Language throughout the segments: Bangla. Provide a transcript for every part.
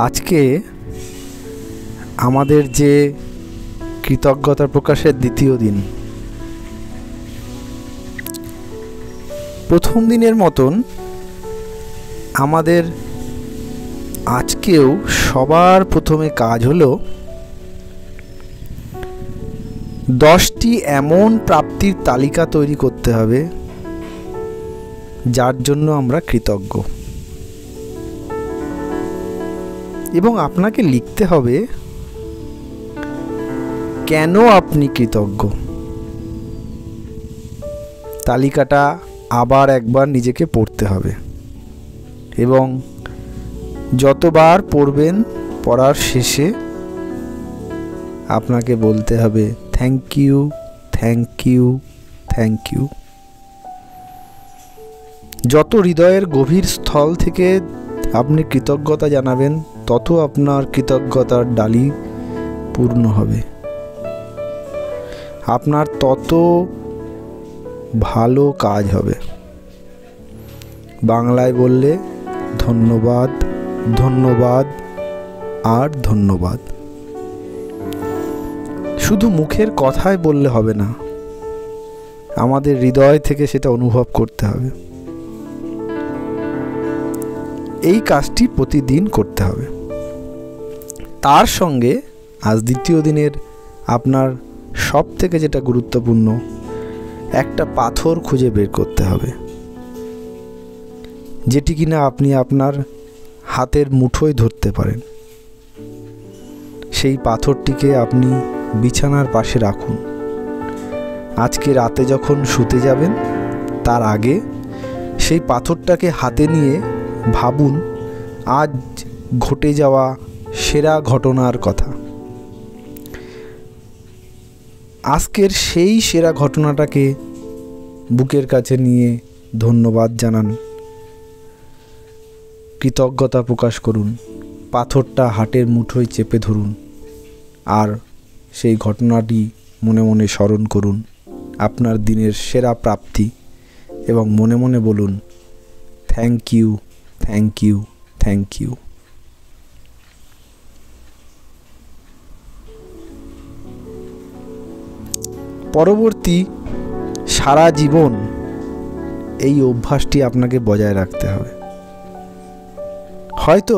আজকে আমাদের যে কৃতজ্ঞতা প্রকাশের দ্বিতীয় দিন, প্রথম দিনের মতন আমাদের আজকেও সবার প্রথমে কাজ হলো 10টি এমন প্রাপ্তির তালিকা তৈরি করতে হবে যার জন্য আমরা কৃতজ্ঞ, এবং আপনাকে লিখতে হবে কেন আপনি কৃতজ্ঞ। তালিকাটা আবার একবার নিজেকে পড়তে হবে এবং যতবার পড়বেন পড়ার শেষে আপনাকে বলতে হবে thank you, thank you, thank you. যত হৃদয়ের গভীর স্থল থেকে আপনি কৃতজ্ঞতা জানাবেন, তত আপনার কৃতজ্ঞতার ডালি পূর্ণ হবে, আপনার তত ভালো কাজ হবে। বাংলায় বললে ধন্যবাদ, ধন্যবাদ আর ধন্যবাদ। শুধু মুখের কথায় বললে হবে না, আমাদের হৃদয় থেকে সেটা অনুভব করতে হবে। এই কাজটি প্রতিদিন করতে হবে। তার সঙ্গে আজ দ্বিতীয় দিনের আপনার সব থেকে যেটা গুরুত্বপূর্ণ, একটা পাথর খুঁজে বের করতে হবে যেটি কিনা আপনি আপনার হাতের মুঠোয় ধরতে পারেন। সেই পাথরটিকে আপনি বিছানার পাশে রাখুন। আজকে রাতে যখন শুতে যাবেন তার আগে সেই পাথরটাকে হাতে নিয়ে ভাবুন আজ ঘটে যাওয়া সেরা ঘটনার কথা। আজকের সেই সেরা ঘটনাটাকে বুকের কাছে নিয়ে ধন্যবাদ জানান, কৃতজ্ঞতা প্রকাশ করুন, পাথরটা হাতের মুঠোয় চেপে ধরুন আর সেই ঘটনাটি মনে মনে স্মরণ করুন, আপনার দিনের সেরা প্রাপ্তি, এবং মনে মনে বলুন thank you, thank you, thank you. পরবর্তী সারা জীবন এই অভ্যাসটি আপনাকে বজায় রাখতে হবে। হয়তো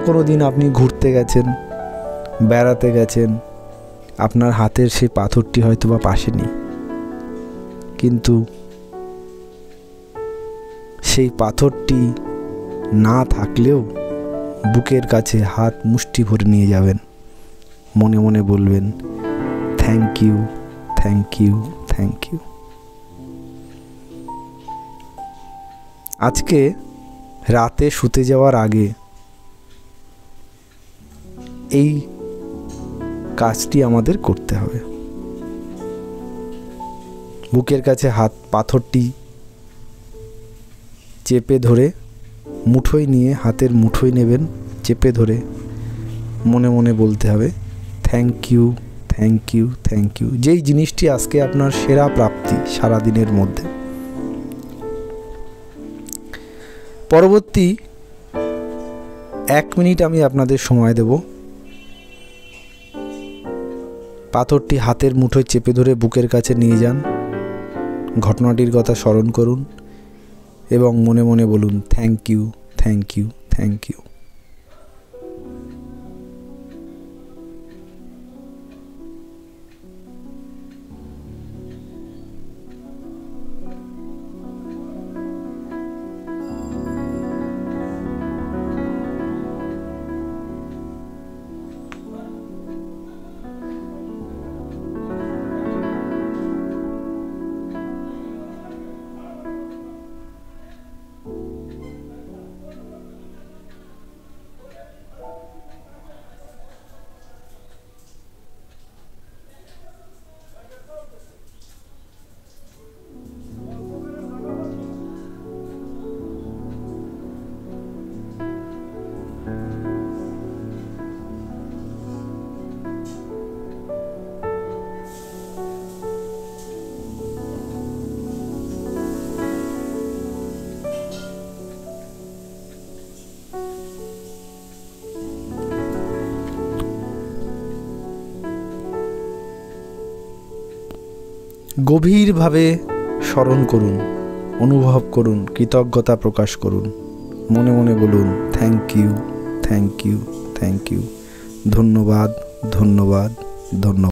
কোনো দিন আপনি ঘুরতে গেছেন, বেড়াতে গেছেন, আপনার হাতের সেই পাথরটি হয়তো বা পাশে নেই, কিন্তু সেই পাথরটি না থাকলেও বুকের কাছে হাত মুষ্টি ভরে নিয়ে যাবেন, মনে মনে বলবেন thank you, thank you, thank you. আজকে রাতে শুতে যাওয়ার আগে এই কাজটি আমাদের করতে হবে। বুকের কাছে হাত পাথরটি চেপে ধরে মুঠোয় নিয়ে, হাতের মুঠোয় নেবেন, চেপে ধরে মনে মনে বলতে হবে thank you, thank you, thank you. যেই জিনিসটি আজকে আপনার সেরা প্রাপ্তি সারাদিনের মধ্যে। পরবর্তী 1 মিনিট আমি আপনাদের সময় দেব। পাথরটি হাতের মুঠোয় চেপে ধরে বুকের কাছে নিয়ে যান, ঘটনাটির কথা স্মরণ করুন এবং মনে মনে বলুন thank you, thank you, thank you. গভীরভাবে স্মরণ করুন, অনুভব করুন, কৃতজ্ঞতা প্রকাশ করুন, মনে মনে বলুন thank you, thank you, thank you, ধন্যবাদ, ধন্যবাদ, ধন্যবাদ।